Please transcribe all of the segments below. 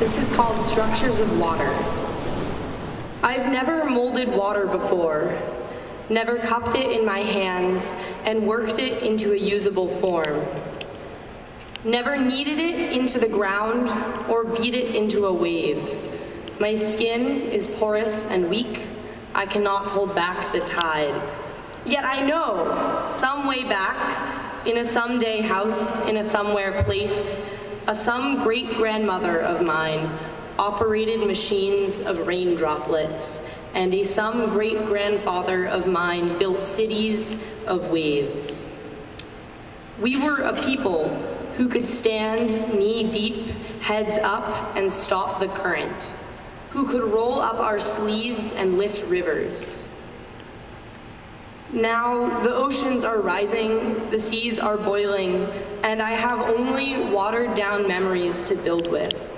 This is called Structures of Water. I've never molded water before, never cupped it in my hands and worked it into a usable form. Never kneaded it into the ground or beat it into a wave. My skin is porous and weak. I cannot hold back the tide. Yet I know, some way back, in a someday house, in a somewhere place, a some great-grandmother of mine operated machines of rain droplets, and a some great-grandfather of mine built cities of waves. We were a people who could stand knee-deep, heads up, and stop the current, who could roll up our sleeves and lift rivers. Now the oceans are rising, the seas are boiling, and I have only watered-down memories to build with.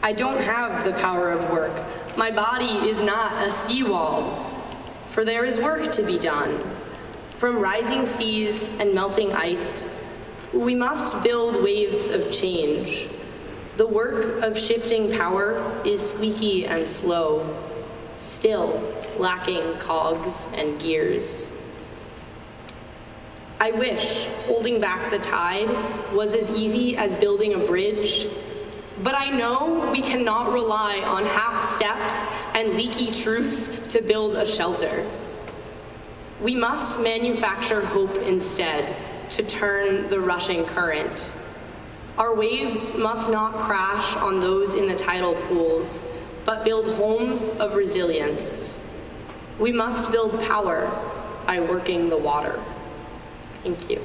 I don't have the power of work. My body is not a seawall, for there is work to be done. From rising seas and melting ice, we must build waves of change. The work of shifting power is squeaky and slow, still lacking cogs and gears. I wish holding back the tide was as easy as building a bridge, but I know we cannot rely on half steps and leaky truths to build a shelter. We must manufacture hope instead to turn the rushing current. Our waves must not crash on those in the tidal pools, but build homes of resilience. We must build power by working the water. Thank you.